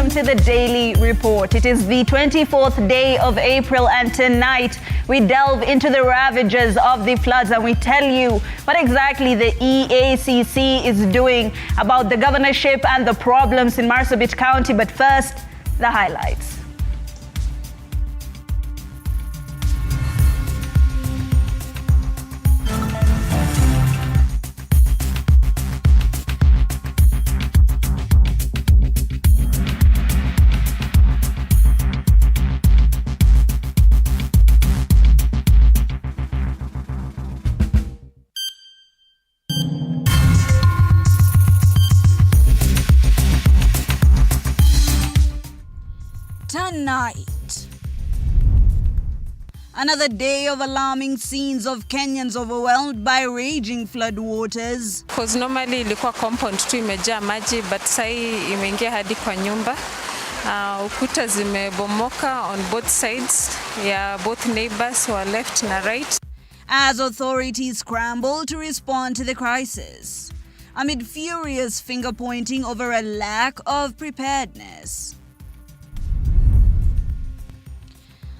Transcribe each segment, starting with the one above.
welcome to the Daily Report. It is the 24th day of April, and tonight we delve into the ravages of the floods and we tell you what exactly the EACC is doing about the governorship and the problems in Marsabit County. But first, the highlights. Tonight, another day of alarming scenes of Kenyans overwhelmed by raging flood waters. Because normally ilikuwa compound tu imejaa maji, but sai imeingia hadi kwa nyumba. Ukuta zimebomoka on both sides, both neighbors were left na right. As authorities scramble to respond to the crisis, amid furious finger-pointing over a lack of preparedness.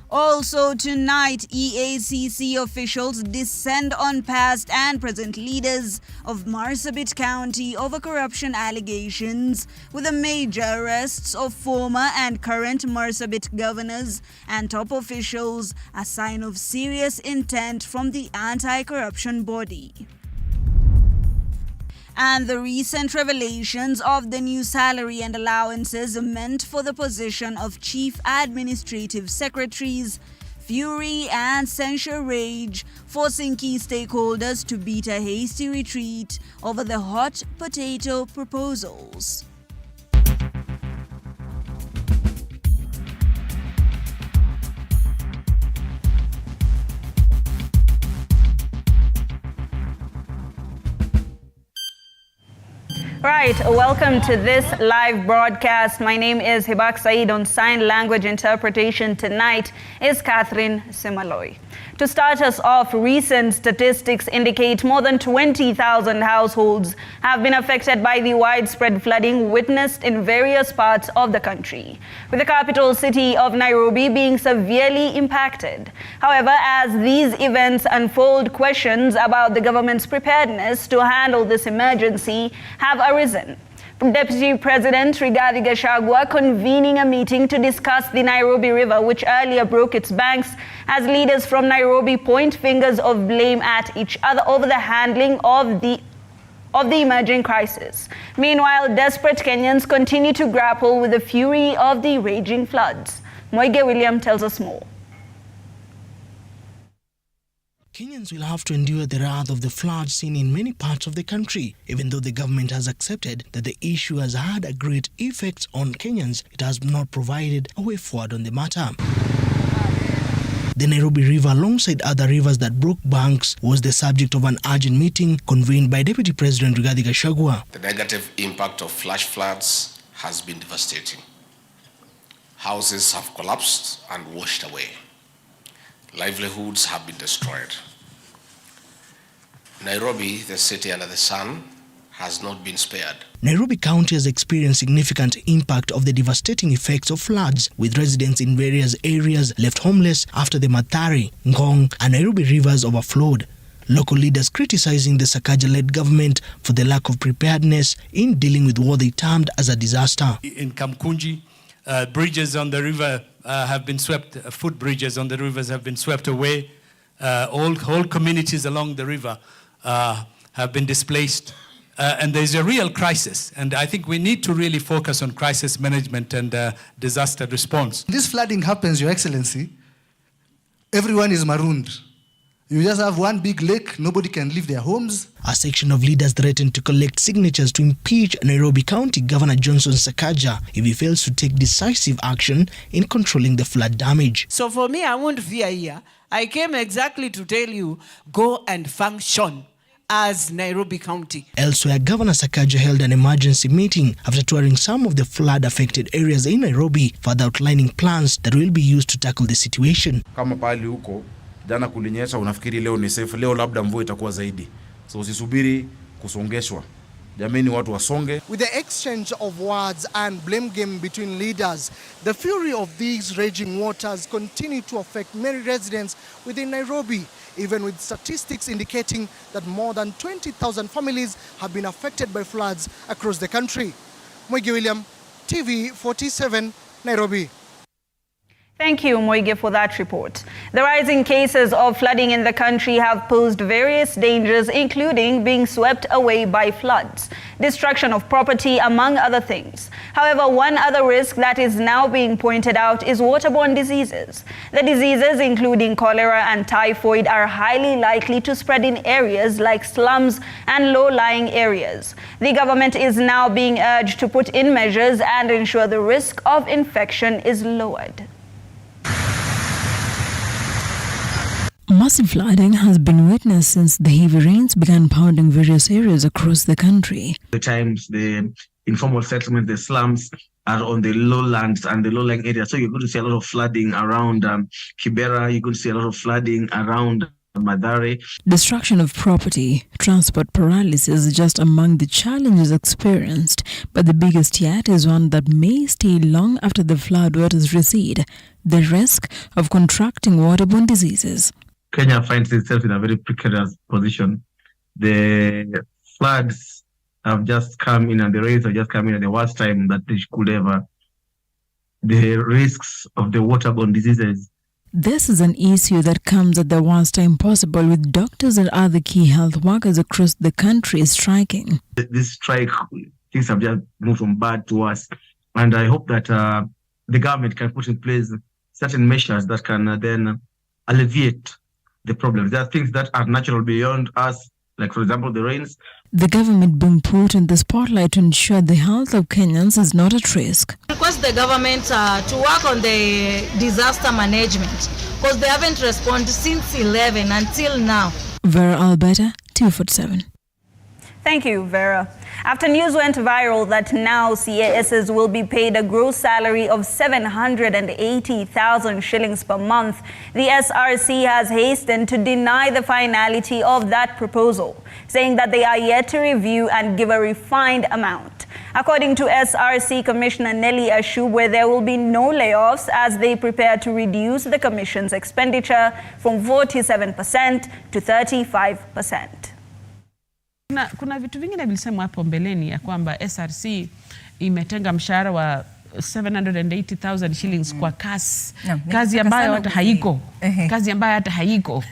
Also tonight, EACC officials descend on past and present leaders of Marsabit County over corruption allegations, with the major arrests of former and current Marsabit governors and top officials, a sign of serious intent from the anti-corruption body. And the recent revelations of the new salary and allowances meant for the position of chief administrative secretaries, fury and censure rage, forcing key stakeholders to beat a hasty retreat over the hot potato proposals. Right, welcome to this live broadcast. My name is Hibak Said. On sign language interpretation tonight is Catherine Simaloi. To start us off, recent statistics indicate more than 20,000 households have been affected by the widespread flooding witnessed in various parts of the country, with the capital city of Nairobi being severely impacted. However, as these events unfold, questions about the government's preparedness to handle this emergency have arisen. From Deputy President Rigathi Gachagua convening a meeting to discuss the Nairobi River, which earlier broke its banks, as leaders from Nairobi point fingers of blame at each other over the handling of the emerging crisis. Meanwhile, desperate Kenyans continue to grapple with the fury of the raging floods. Moige William tells us more. Kenyans will have to endure the wrath of the floods seen in many parts of the country. Even though the government has accepted that the issue has had a great effect on Kenyans, it has not provided a way forward on the matter. The Nairobi River, alongside other rivers that broke banks, was the subject of an urgent meeting convened by Deputy President Rigathi Gachagua. The negative impact of flash floods has been devastating. Houses have collapsed and washed away. Livelihoods have been destroyed. Nairobi, the city under the sun, has not been spared. Nairobi County has experienced significant impact of the devastating effects of floods, with residents in various areas left homeless after the Mathare, Ngong and Nairobi rivers overflowed. Local leaders criticizing the Sakaja-led government for the lack of preparedness in dealing with what they termed as a disaster. In Kamkunji, bridges on the river have been swept, footbridges on the rivers have been swept away. Whole communities along the river have been displaced. And there's a real crisis. And I think we need to really focus on crisis management and disaster response. This flooding happens, Your Excellency, everyone is marooned. You just have one big lake, nobody can leave their homes. A section of leaders threatened to collect signatures to impeach Nairobi County Governor Johnson Sakaja if he fails to take decisive action in controlling the flood damage. So for me, I won't fear here. I came exactly to tell you, go and function as Nairobi County. Elsewhere, Governor Sakaja held an emergency meeting after touring some of the flood-affected areas in Nairobi, further outlining plans that will be used to tackle the situation. Kama pali huko jana kulinyesha, unafikiri leo ni safe, leo labda mvua itakuwa zaidi. So usisubiri kusongeshwa. jameni watu wasonge. With the exchange of words and blame game between leaders, the fury of these raging waters continue to affect many residents within Nairobi, even with statistics indicating that more than 20,000 families have been affected by floods across the country. Mwigi William, TV47, Nairobi. Thank you, Moige, for that report. The rising cases of flooding in the country have posed various dangers, including being swept away by floods, destruction of property, among other things. However, one other risk that is now being pointed out is waterborne diseases. The diseases, including cholera and typhoid, are highly likely to spread in areas like slums and low-lying areas. The government is now being urged to put in measures and ensure the risk of infection is lowered. Massive flooding has been witnessed since the heavy rains began pounding various areas across the country. The times the informal settlements, the slums are on the lowlands and the low-lying areas. So you're going to see a lot of flooding around Kibera. You're going to see a lot of flooding around Madare. Destruction of property, transport paralysis just among the challenges experienced, but the biggest yet is one that may stay long after the floodwaters recede: the risk of contracting waterborne diseases. Kenya finds itself in a very precarious position. The floods have just come in and the rains have just come in at the worst time that they could ever. The risks of the waterborne diseases. This is an issue that comes at the worst time possible, with doctors and other key health workers across the country striking. This strike, things have just moved from bad to worse. And I hope that the government can put in place certain measures that can then alleviate the problems. There are things that are natural beyond us, like, for example, the rains. The government being put in the spotlight to ensure the health of Kenyans is not at risk. Request the government to work on the disaster management, because they haven't responded since 11 until now. Vera Alberta, 247. Thank you, Vera. After news went viral that now CASs will be paid a gross salary of 780,000 shillings per month, the SRC has hastened to deny the finality of that proposal, saying that they are yet to review and give a refined amount. According to SRC Commissioner Nelly Ashubwe, there will be no layoffs as they prepare to reduce the Commission's expenditure from 47% to 35%. Kuna vitu vingine vilisema hapo mbeleni ya kwamba SRC imetenga mshahara wa 780,000 shillings kwa kazi ambayo hata haiko. Kazi ambayo hata haiko.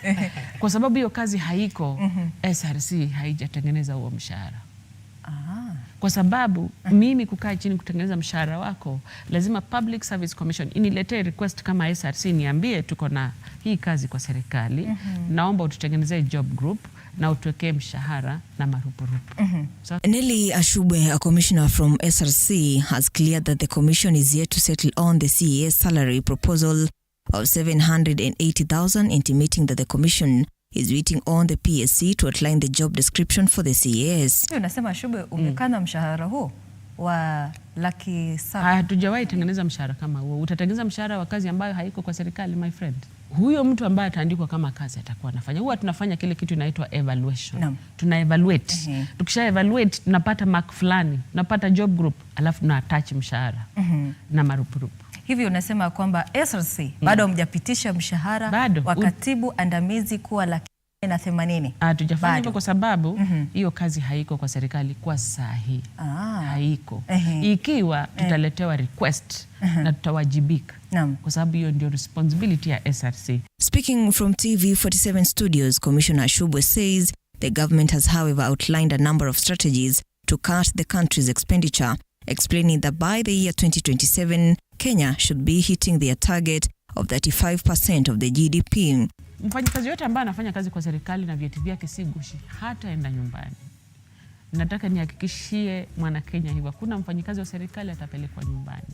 Kwa sababu hiyo kazi haiko, SRC haijatengeneza huo mshahara. Kwa sababu mimi kukaa chini kutengeneza mshahara wako, lazima Public Service Commission iniletee request kama SRC, niambie tuko na hii kazi kwa serikali, naomba ututengenezee job group na utuwekee mshahara na marupurupu. So, Nelly Ashubwe, a commissioner from SRC, has cleared that the commission is yet to settle on the CAS salary proposal of 780,000, intimating that the commission is waiting on the PSC to outline the job description for the CAS. Unasema Ashubwe, umekana mshahara huo wa laki 7. Hatujawahi tengeneza mshahara kama huo. Utatengeneza mshahara wa kazi ambayo haiko kwa serikali, my friend. Huyo mtu ambaye ataandikwa kama kazi atakuwa anafanya. Huwa tunafanya kile kitu inaitwa evaluation. Tuna evaluate. Tukisha evaluate tunapata mark fulani, tunapata job group, alafu tuna attach mshahara na marupurupu. Hivi unasema kwamba SRC bado hamjapitisha mshahara wa katibu andamizi kuwa laki 80? Hatujafanya hivyo kwa sababu hiyo kazi haiko kwa serikali kwa sahi. Haiko. Ikiwa tutaletewa request na tutawajibika. Kwa sababu hiyo ndio responsibility ya SRC. Speaking from TV47 studios, Commissioner Ashubwe says the government has, however, outlined a number of strategies to cut the country's expenditure, explaining that by the year 2027, Kenya should be hitting their target of 35% of the GDP. Mfanyikazi yote ambaye anafanya kazi kwa serikali na vyeti vyake si gushi, hata enda nyumbani. Nataka nihakikishie mwana Kenya hivyo, hakuna mfanyikazi wa serikali atapelekwa nyumbani.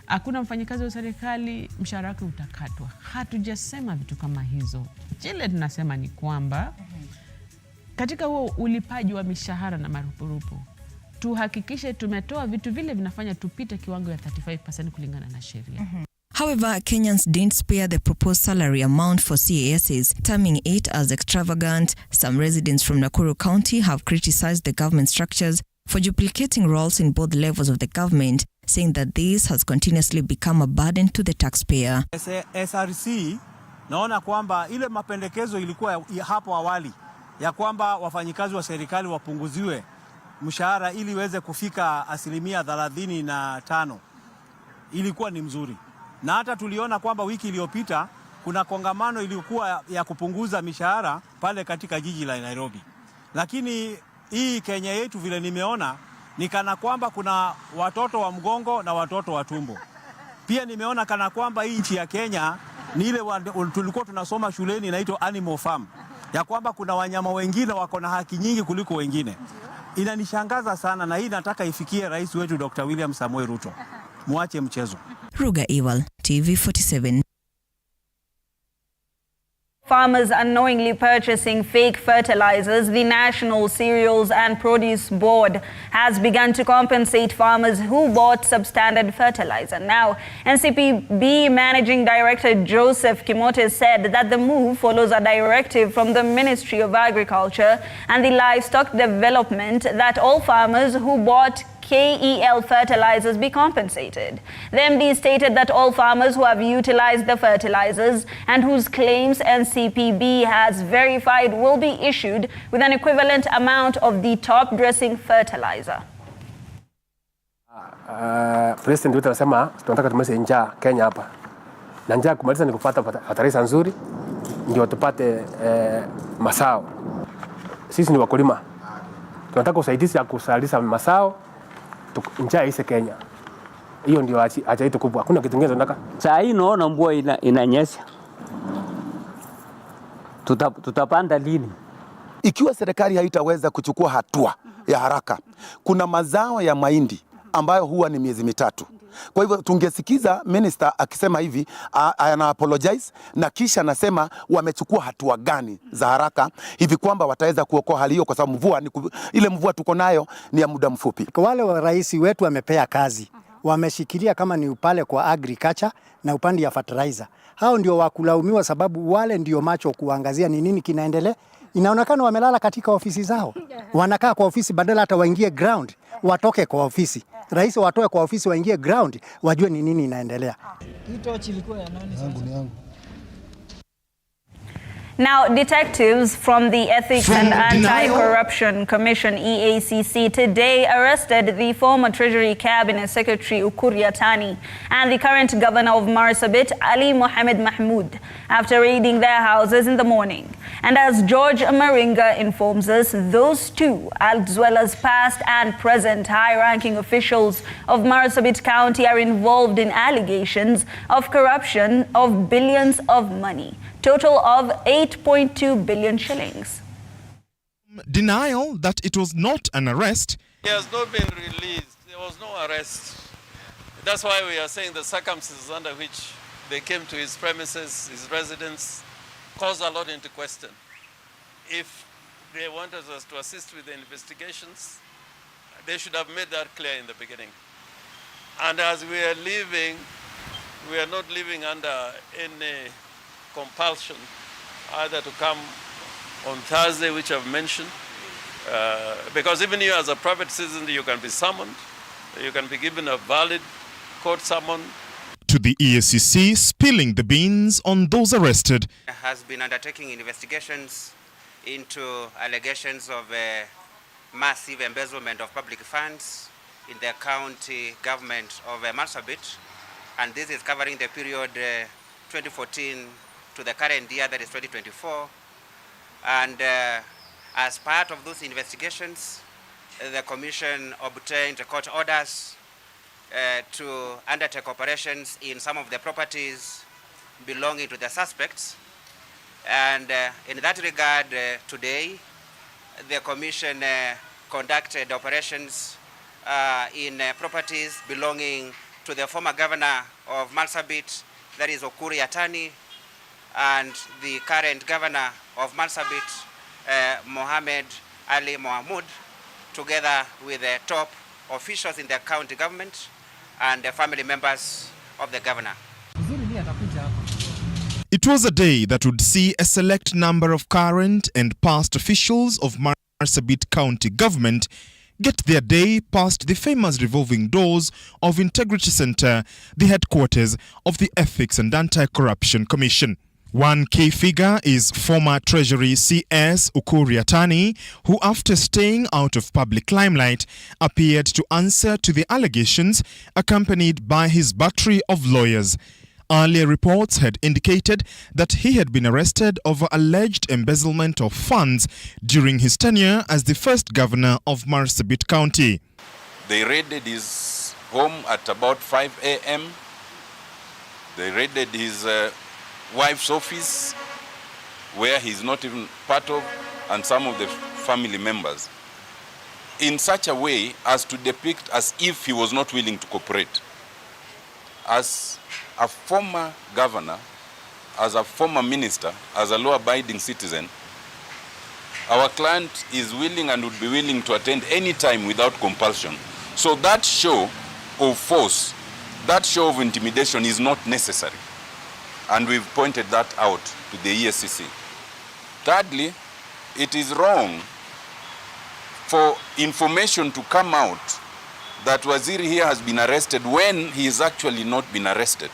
Hakuna mfanyikazi wa serikali mshahara wake utakatwa. Hatujasema vitu kama hizo. Kile tunasema ni kwamba katika huo ulipaji wa mishahara na marupurupu, tuhakikishe tumetoa vitu vile vinafanya tupite kiwango ya 35% kulingana na sheria. However, Kenyans didn't spare the proposed salary amount for CASs, terming it as extravagant. Some residents from Nakuru County have criticized the government structures for duplicating roles in both levels of the government, saying that this has continuously become a burden to the taxpayer. SRC naona kwamba ile mapendekezo ilikuwa hapo awali ya kwamba wafanyikazi wa serikali wapunguziwe mshahara ili iweze kufika 35%, ilikuwa ni mzuri. Na hata tuliona kwamba wiki iliyopita kuna kongamano ilikuwa ya kupunguza mishahara pale katika jiji la Nairobi. Lakini hii Kenya yetu vile nimeona ni kana kwamba kuna watoto wa mgongo na watoto wa tumbo. Pia nimeona kana kwamba hii nchi ya Kenya ni ile tulikuwa tunasoma shuleni inaitwa animal farm, ya kwamba kuna wanyama wengine wako na haki nyingi kuliko wengine. Inanishangaza sana, na hii nataka ifikie rais wetu Dr. William Samoei Ruto. Muache mchezo. Ruga Ewal, TV47. Farmers unknowingly purchasing fake fertilizers, the National Cereals and Produce Board has begun to compensate farmers who bought substandard fertilizer. Now, NCPB Managing Director Joseph Kimote said that the move follows a directive from the Ministry of Agriculture and the Livestock Development that all farmers who bought KEL fertilizers be compensated. The MD stated that all farmers who have utilized the fertilizers and whose claims NCPB has verified will be issued with an equivalent amount of the top-dressing fertilizer. President wetu anasema tunataka tumalize njaa Kenya hapa. Na njaa kumaliza ni kupata fertilizer nzuri ndio tupate mazao. Sisi ni wakulima. Tunataka usaidizi ya kusalisha mazao njaa ise Kenya. Hiyo ndio haja yetu kubwa. Hakuna kitu kingine tunataka. Saa hii naona mvua inanyesha. Tutapanda lini? Ikiwa serikali haitaweza kuchukua hatua ya haraka, kuna mazao ya mahindi ambayo huwa ni miezi mitatu. Kwa hivyo tungesikiza minister akisema hivi, ana apologize na kisha anasema wamechukua hatua gani za haraka hivi kwamba wataweza kuokoa hali hiyo, kwa sababu ile mvua tuko nayo ni ya muda mfupi. Kwa wale wa rais wetu wamepea kazi, wameshikilia kama ni upale kwa agriculture na upande ya fertilizer. Hao ndio wakulaumiwa, sababu wale ndio macho kuangazia ni nini kinaendelea. Inaonekana wamelala katika ofisi zao. Wanakaa kwa ofisi badala hata waingie ground, watoke kwa ofisi. Rais watoe kwa ofisi waingie ground, wajue ni nini inaendelea. Now, detectives from the Ethics and Anti-Corruption Commission, EACC, today arrested the former Treasury Cabinet Secretary Ukur Yatani and the current governor of Marsabit, Ali Mohamed Mahmoud, after raiding their houses in the morning. And as George Maringa informs us, those two, as well as past and present high-ranking officials of Marsabit County, are involved in allegations of corruption of billions of money. Total of 8.2 billion shillings. Denial that it was not an arrest. He has not been released. There was no arrest. That's why we are saying the circumstances under which they came to his premises, his residence, calls a lot into question. If they wanted us to assist with the investigations, they should have made that clear in the beginning. And as we are leaving, we are not living under any compulsion either to come on Thursday, which I've mentioned, because even you as a private citizen, you can be summoned, you can be given a valid court summon. To the EACC, spilling the beans on those arrested. Has been undertaking investigations into allegations of massive embezzlement of public funds in the county government of Marsabit, and this is covering the period 2014 to the current year, that is 2024. And as part of those investigations, the Commission obtained court orders to undertake operations in some of the properties belonging to the suspects. And in that regard, today, the Commission conducted operations in properties belonging to the former governor of Marsabit, that is Ukur Yatani, and the current governor of Marsabit, Mohamed Ali Mohamud, together with the top officials in the county government and the family members of the governor. It was a day that would see a select number of current and past officials of Marsabit County government get their day past the famous revolving doors of Integrity Center, the headquarters of the Ethics and Anti-Corruption Commission. One key figure is former Treasury CS Ukur Yatani, who after staying out of public limelight appeared to answer to the allegations accompanied by his battery of lawyers. Earlier reports had indicated that he had been arrested over alleged embezzlement of funds during his tenure as the first governor of Marsabit County. They raided his home at about 5 a.m. They raided his wife's office, where he's not even part of, and some of the family members, in such a way as to depict as if he was not willing to cooperate. As a former governor, as a former minister, as a law-abiding citizen, our client is willing and would be willing to attend any time without compulsion. So that show of force, that show of intimidation is not necessary. And we've pointed that out to the ESCC. Thirdly, it is wrong for information to come out that Waziri here has been arrested when he has actually not been arrested.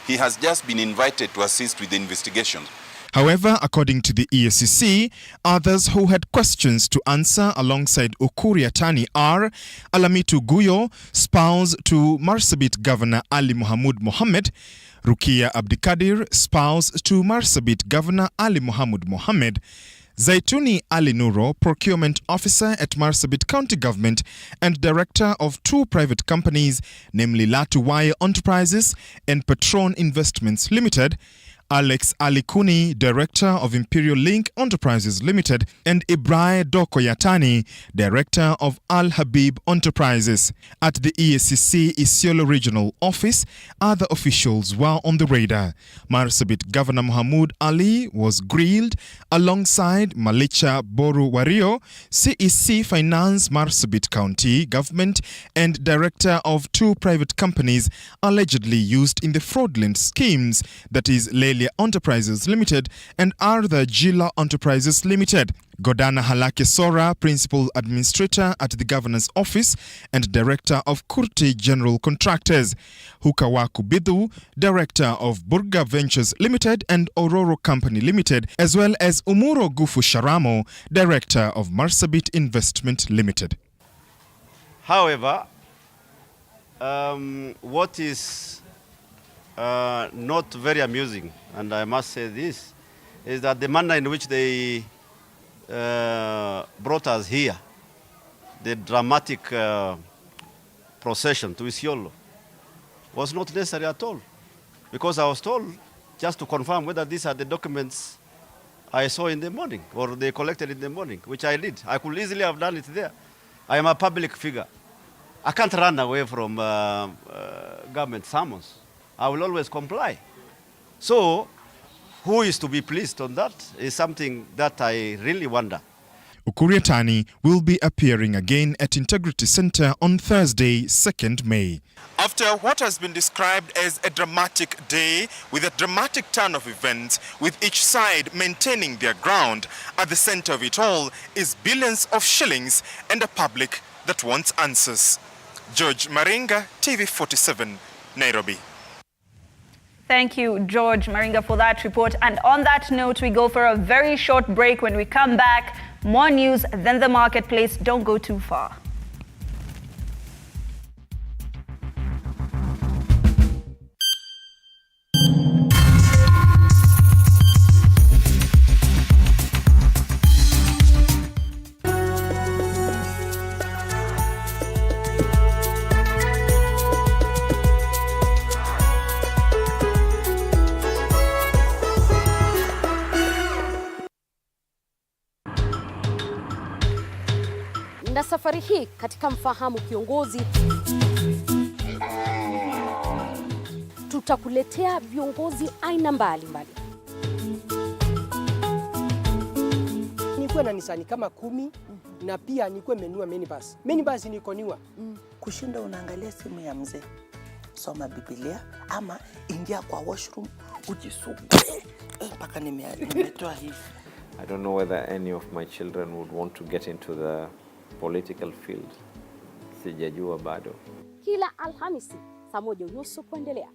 He has just been invited to assist with the investigation. However, according to the ESCC, others who had questions to answer alongside Ukur Yatani are Alamitu Guyo, spouse to Marsabit Governor Ali Mohamud Mohammed, Rukia Abdikadir, spouse to Marsabit Governor Ali Mohamud Mohammed, Zaituni Ali Nuro, procurement officer at Marsabit County Government and director of two private companies, namely Latuwaya Enterprises and Patron Investments Limited, Alex Alikuni, director of Imperial Link Enterprises Limited, and Ibrahim Doko Yatani, director of Al Habib Enterprises. At the ESCC Isiolo Regional Office, other officials were on the radar. Marsabit Governor Mohamud Ali was grilled alongside Malicha Boru Wario, CEC Finance Marsabit County Government and director of two private companies allegedly used in the fraudulent schemes, that is Lelia Enterprises Limited and Arthur Gila Enterprises Limited. Godana Halake Sora, Principal Administrator at the Governor's Office and Director of Kurti General Contractors. Hukawaku Bidu, Director of Burga Ventures Limited and Ororo Company Limited, as well as Umuro Gufu Sharamo, Director of Marsabit Investment Limited. However, what is not very amusing, and I must say this, is that the manner in which they brought us here, the dramatic procession to Isiolo, was not necessary at all. Because I was told just to confirm whether these are the documents I saw in the morning or they collected in the morning, which I did. I could easily have done it there. I am a public figure. I can't run away from government summons. I will always comply. So, who is to be pleased on that is something that I really wonder. Ukur Yatani will be appearing again at Integrity Center on Thursday, 2nd May. After what has been described as a dramatic day with a dramatic turn of events, with each side maintaining their ground, at the center of it all is billions of shillings and a public that wants answers. George Maringa, TV47, Nairobi. Thank you, George Maringa, for that report. And on that note, we go for a very short break. When we come back, more news than the marketplace. Don't go too far. Na safari hii katika Mfahamu Kiongozi tutakuletea viongozi aina mbalimbali. Nikuwe na Nisani kama 10 na pia nikuwe menua minibus. Minibus niko niwa. Kushinda unaangalia simu ya mzee. Soma Biblia ama ingia kwa washroom ujisugue. Mpaka nimetoa hivi. I don't know whether any of my children would want to get into the political field. Sijajua bado. Kila Alhamisi saa 1:30 kuendelea.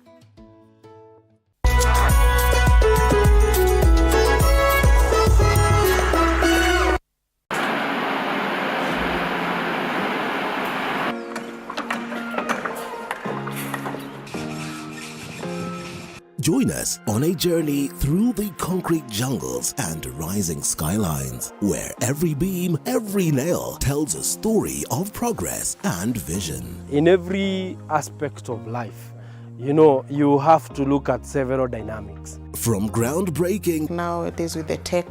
Join us on a journey through the concrete jungles and rising skylines, where every beam, every nail tells a story of progress and vision. In every aspect of life, you have to look at several dynamics. From groundbreaking. Nowadays with the tech,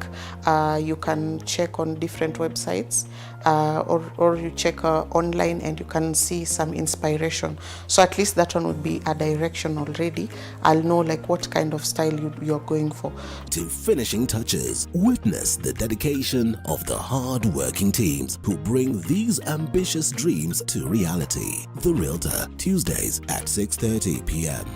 you can check on different websites or you check online and you can see some inspiration. So at least that one would be a direction already. I'll know like what kind of style you're going for. To finishing touches, witness the dedication of the hard-working teams who bring these ambitious dreams to reality. The Realtor, Tuesdays at 6:30 p.m.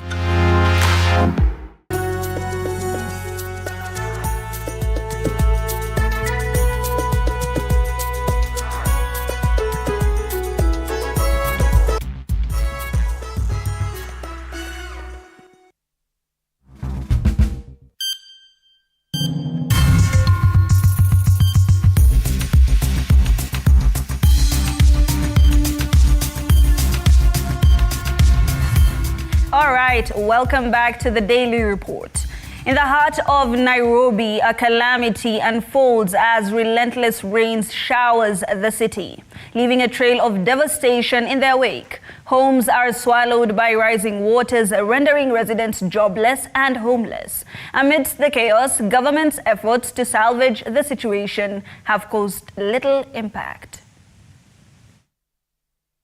All right, welcome back to the Daily Report. In the heart of Nairobi, a calamity unfolds as relentless rains showers the city, leaving a trail of devastation in their wake. Homes are swallowed by rising waters, rendering residents jobless and homeless. Amidst the chaos, government's efforts to salvage the situation have caused little impact.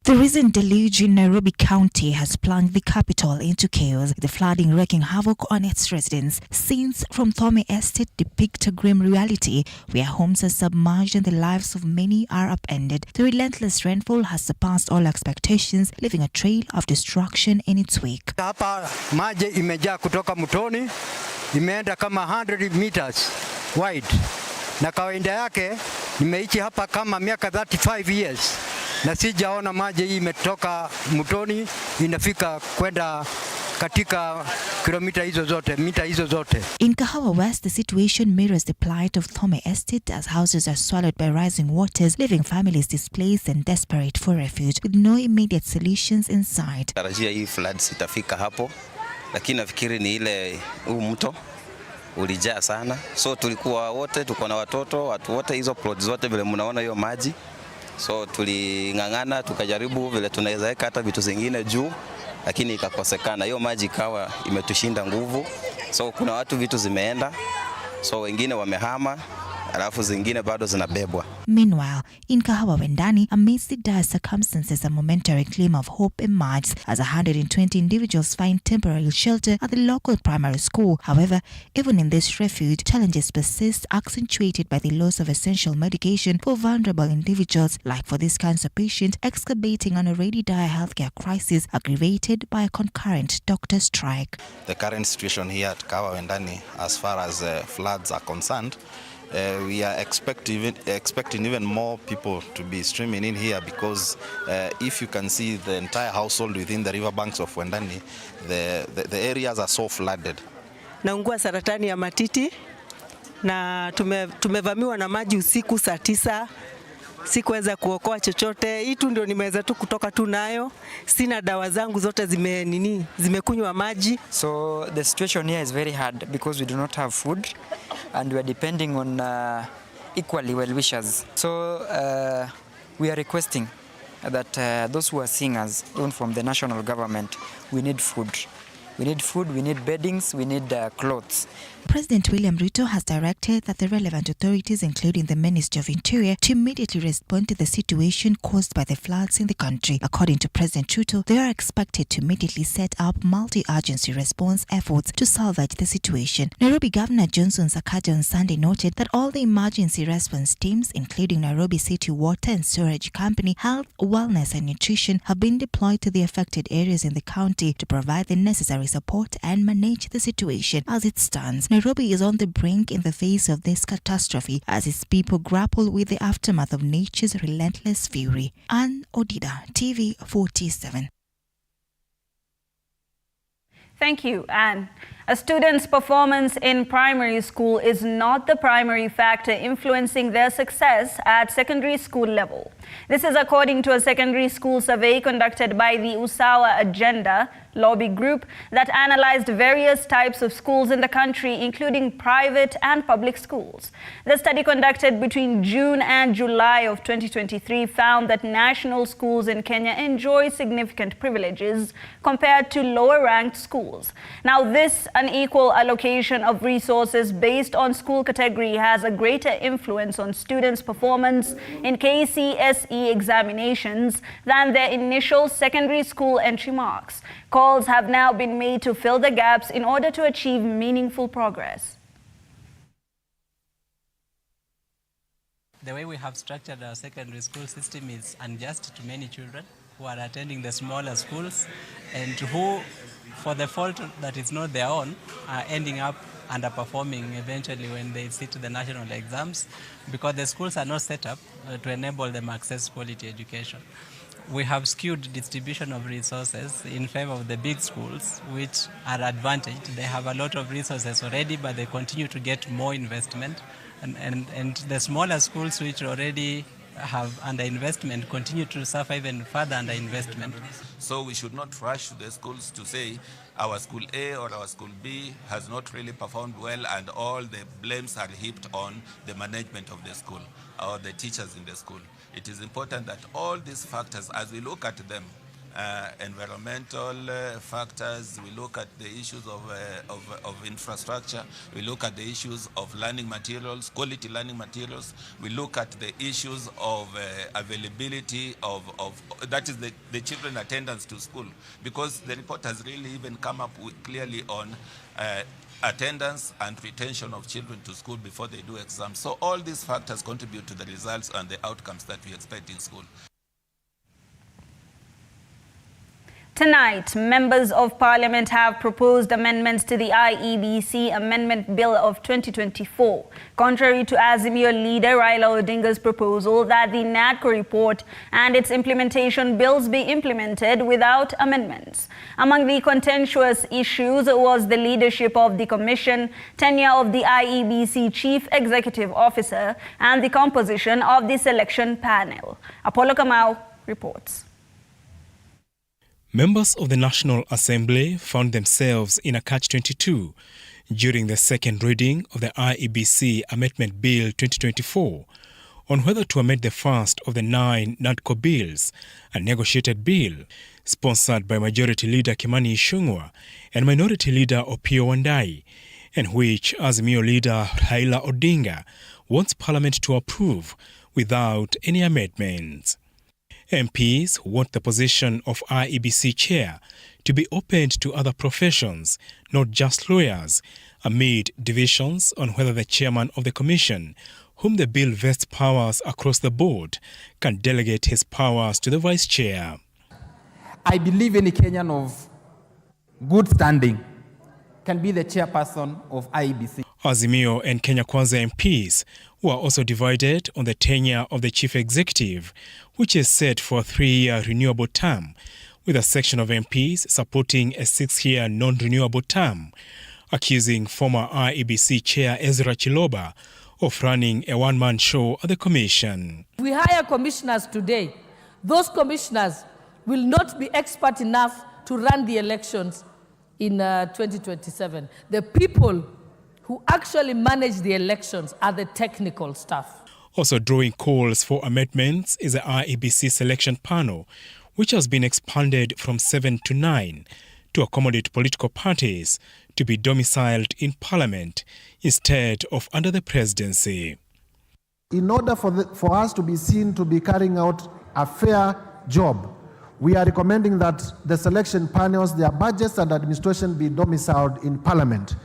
The recent deluge in Nairobi County has plunged the capital into chaos, the flooding wreaking havoc on its residents. Scenes from Thome Estate depict a grim reality where homes are submerged and the lives of many are upended. The relentless rainfall has surpassed all expectations, leaving a trail of destruction in its wake. Hapa maji imejaa kutoka mtoni, imeenda kama 100 meters wide. Na kawaida yake nimeishi hapa kama miaka 35 years. Na sijaona maji hii imetoka mtoni inafika kwenda katika mita hizo zote. In Kahawa West, the situation mirrors the plight of Thome Estate as houses are swallowed by rising waters, leaving families displaced and desperate for refuge with no immediate solutions in sight. Tarajia hii floods itafika hapo, lakini nafikiri ni ile mto ulijaa sana. So tulikuwa wote, tuko na watu wote, hizo plots zote vile mnaona hiyo maji. So tulingangana tukajaribu vile tunaweza weka hata vitu zingine juu, lakini ikakosekana. Hiyo maji ikawa imetushinda nguvu. So kuna watu vitu zimeenda. So wengine wamehama, alafu zingine bado zinabebwa. Meanwhile, in Kahawa Wendani, amidst the dire circumstances, a momentary gleam of hope emerges as 120 individuals find temporary shelter at the local primary school. However, even in this refuge, challenges persist, accentuated by the loss of essential medication for vulnerable individuals, like for this cancer patient excavating an already dire healthcare crisis aggravated by a concurrent doctor strike. The current situation here at Kahawa Wendani, as far as floods are concerned, we are expecting even more people to be streaming in here because if you can see the entire household within the riverbanks of Wendani, the areas are so flooded. Naungua saratani ya matiti na tumevamiwa na maji usiku saa 9. Sikuweza kuokoa chochote. Hii tu ndio nimeweza tu kutoka tu nayo. Sina dawa zangu zote zimekunywa maji. So the situation here is very hard because we do not have food and we are depending on equally well wishers. So we are requesting that those who are seeing us, even from the national government, we need food. We need food, we need beddings, we need clothes. President William Ruto has directed that the relevant authorities, including the Ministry of Interior, to immediately respond to the situation caused by the floods in the country. According to President Ruto, they are expected to immediately set up multi-agency response efforts to salvage the situation. Nairobi Governor Johnson Sakaja on Sunday noted that all the emergency response teams, including Nairobi City Water and Sewerage Company, Health, Wellness and Nutrition, have been deployed to the affected areas in the county to provide the necessary support and manage the situation as it stands. Nairobi is on the brink in the face of this catastrophe as its people grapple with the aftermath of nature's relentless fury. Ann Odida, TV47. Thank you, Anne. A student's performance in primary school is not the primary factor influencing their success at secondary school level. This is according to a secondary school survey conducted by the Usawa Agenda lobby group that analyzed various types of schools in the country, including private and public schools. The study conducted between June and July of 2023 found that national schools in Kenya enjoy significant privileges compared to lower-ranked schools. Now, this unequal allocation of resources based on school category has a greater influence on students' performance in KCSE examinations than their initial secondary school entry marks. Calls have now been made to fill the gaps in order to achieve meaningful progress. The way we have structured our secondary school system is unjust to many children who are attending the smaller schools and who, for the fault that is not their own, are ending up underperforming eventually when they sit the national exams because the schools are not set up to enable them access quality education. We have skewed distribution of resources in favor of the big schools, which are advantaged. They have a lot of resources already, but they continue to get more investment. And the smaller schools, which already have underinvestment, continue to suffer even further underinvestment. So we should not rush to the schools to say our school A or our school B has not really performed well and all the blames are heaped on the management of the school or the teachers in the school. It is important that all these factors, as we look at them, environmental factors, we look at the issues of infrastructure, we look at the issues of learning materials, quality learning materials, we look at the issues of availability of that is the children attendance to school, because the report has really even come up with clearly on attendance and retention of children to school before they do exams. So all these factors contribute to the results and the outcomes that we expect in school. Tonight, members of parliament have proposed amendments to the IEBC Amendment Bill of 2024, contrary to Azimio leader Raila Odinga's proposal that the NADCO report and its implementation bills be implemented without amendments. Among the contentious issues was the leadership of the commission, tenure of the IEBC chief executive officer, and the composition of the selection panel. Apollo Kamau reports. Members of the National Assembly found themselves in a catch-22 during the second reading of the IEBC Amendment Bill 2024 on whether to amend the first of the 9 NADCO bills, a negotiated bill sponsored by Majority Leader Kimani Ichung'wah and Minority Leader Opiyo Wandayi, and which Azimio Leader Raila Odinga wants Parliament to approve without any amendments. MPs want the position of IEBC chair to be opened to other professions, not just lawyers, amid divisions on whether the chairman of the commission, whom the bill vests powers across the board, can delegate his powers to the vice chair. I believe any Kenyan of good standing can be the chairperson of IEBC. Azimio and Kenya Kwanza MPs were also divided on the tenure of the chief executive, which is set for a 3-year renewable term, with a section of MPs supporting a 6-year non-renewable term, accusing former IEBC chair Ezra Chiloba of running a one-man show at the commission. We hire commissioners today. Those commissioners will not be expert enough to run the elections in 2027. The people who actually manage the elections are the technical staff. Also drawing calls for amendments is the IEBC selection panel, which has been expanded from 7 to 9 to accommodate political parties to be domiciled in Parliament instead of under the presidency. In order for us to be seen to be carrying out a fair job, we are recommending that the selection panels, their budgets and administration be domiciled in Parliament.